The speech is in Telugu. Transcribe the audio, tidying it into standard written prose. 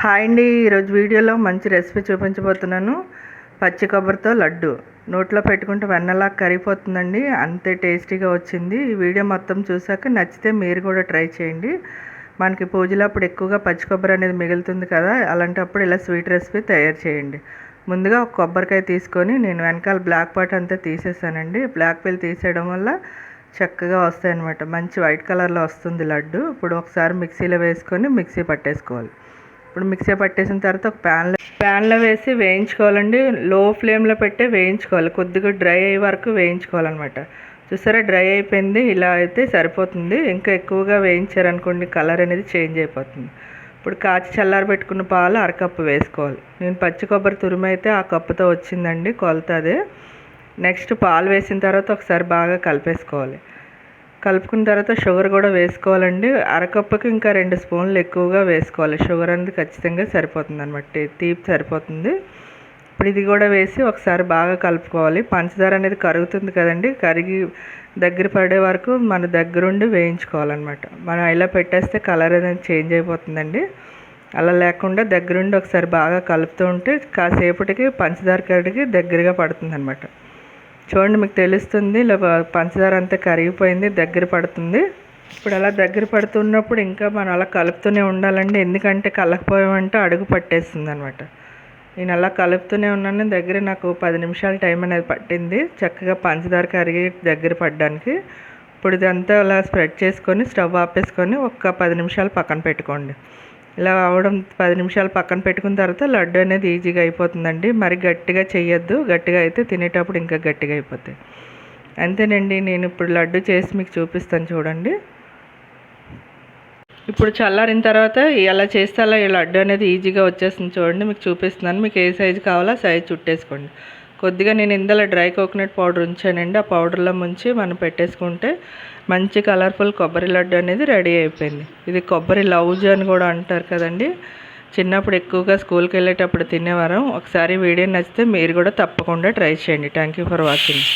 హాయ్ అండి, ఈరోజు వీడియోలో మంచి రెసిపీ చూపించబోతున్నాను. పచ్చి కొబ్బరితో లడ్డు నోట్లో పెట్టుకుంటే వెన్నలా కరిగిపోతుందండి. అంతే టేస్టీగా వచ్చింది. ఈ వీడియో మొత్తం చూసాక నచ్చితే మీరు కూడా ట్రై చేయండి. మనకి పూజలప్పుడు ఎక్కువగా పచ్చి కొబ్బరి అనేది మిగులుతుంది కదా, అలాంటప్పుడు ఇలా స్వీట్ రెసిపీ తయారు చేయండి. ముందుగా ఒక కొబ్బరికాయ తీసుకొని నేను వెనకాల బ్లాక్ పార్ట్ అంతా తీసేసానండి. బ్లాక్ పిల్ తీసేయడం వల్ల చక్కగా వస్తాయి అన్నమాట. మంచి వైట్ కలర్లో వస్తుంది లడ్డు. ఇప్పుడు ఒకసారి మిక్సీలో వేసుకొని మిక్సీ పట్టేసుకోవాలి. ఇప్పుడు మిక్సీ పట్టేసిన తర్వాత ఒక ప్యాన్లో వేసి వేయించుకోవాలండి. లో ఫ్లేమ్లో పెట్టే వేయించుకోవాలి. కొద్దిగా డ్రై అయ్యే వరకు వేయించుకోవాలన్నమాట. చూసారా, డ్రై అయిపోయింది. ఇలా అయితే సరిపోతుంది. ఇంకా ఎక్కువగా వేయించారనుకోండి కలర్ అనేది చేంజ్ అయిపోతుంది. ఇప్పుడు కాచి చల్లారి పెట్టుకున్న పాలు అరకప్పు వేసుకోవాలి. నేను పచ్చి కొబ్బరి తురుము అయితే ఆ కప్పుతో వచ్చిందండి కొలత అదే. నెక్స్ట్ పాలు వేసిన తర్వాత ఒకసారి బాగా కలిపేసుకోవాలి. కలుపుకున్న తర్వాత షుగర్ కూడా వేసుకోవాలండి. అరకప్పుకి ఇంకా 2 స్పూన్లు ఎక్కువగా వేసుకోవాలి. షుగర్ అనేది ఖచ్చితంగా సరిపోతుంది అనమాట, తీపి సరిపోతుంది. ఇప్పుడు ఇది కూడా వేసి ఒకసారి బాగా కలుపుకోవాలి. పంచదార అనేది కరుగుతుంది కదండి, కరిగి దగ్గర పడే వరకు మన దగ్గరుండి వేయించుకోవాలన్నమాట. మనం ఇలా పెట్టేస్తే కలర్ అనేది చేంజ్ అయిపోతుందండి. అలా లేకుండా దగ్గరుండి ఒకసారి బాగా కలుపుతూ ఉంటే కాసేపటికి పంచదార కడిగి దగ్గరగా పడుతుంది అనమాట. చూడండి, మీకు తెలుస్తుంది. ఇలా పంచదార అంతా కరిగిపోయింది, దగ్గర పడుతుంది. ఇప్పుడు అలా దగ్గర పడుతున్నప్పుడు ఇంకా మనం అలా కలుపుతూనే ఉండాలండి. ఎందుకంటే కలకపోయామంటే అడుగు పట్టేస్తుంది అనమాట. నేను అలా కలుపుతూనే ఉన్నాను. దగ్గర నాకు 10 నిమిషాల టైం అనేది పట్టింది చక్కగా పంచదార కరిగి దగ్గర పడడానికి. ఇప్పుడు ఇదంతా అలా స్ప్రెడ్ చేసుకొని స్టవ్ ఆపేసుకొని ఒక 10 నిమిషాలు పక్కన పెట్టుకోండి. ఇలా అవడం 10 నిమిషాలు పక్కన పెట్టుకున్న తర్వాత లడ్డు అనేది ఈజీగా అయిపోతుందండి. మరి గట్టిగా చేయొద్దు, గట్టిగా అయితే తినేటప్పుడు ఇంకా గట్టిగా అయిపోతాయి. అంతేనండి. నేను ఇప్పుడు లడ్డు చేసి మీకు చూపిస్తాను చూడండి. ఇప్పుడు చల్లారిన తర్వాత ఎలా చేస్తే అలా ఈ లడ్డు అనేది ఈజీగా వచ్చేస్తుంది చూడండి. మీకు చూపిస్తున్నాను. మీకు ఏ సైజు కావాలో ఆ సైజు చుట్టేసుకోండి. కొద్దిగా నేను ఇందులో డ్రై కోకోనట్ పౌడర్ ఉంచానండి. ఆ పౌడర్లో ముంచి మనం పెట్టేసుకుంటే మంచి కలర్ఫుల్ కొబ్బరి లడ్డు అనేది రెడీ అయిపోయింది. ఇది కొబ్బరి లౌజ్ అని కూడా అంటారు కదండి. చిన్నప్పుడు ఎక్కువగా స్కూల్కి వెళ్ళేటప్పుడు తినేవారం. ఒకసారి వీడియో నచ్చితే మీరు కూడా తప్పకుండా ట్రై చేయండి. Thank you for watching.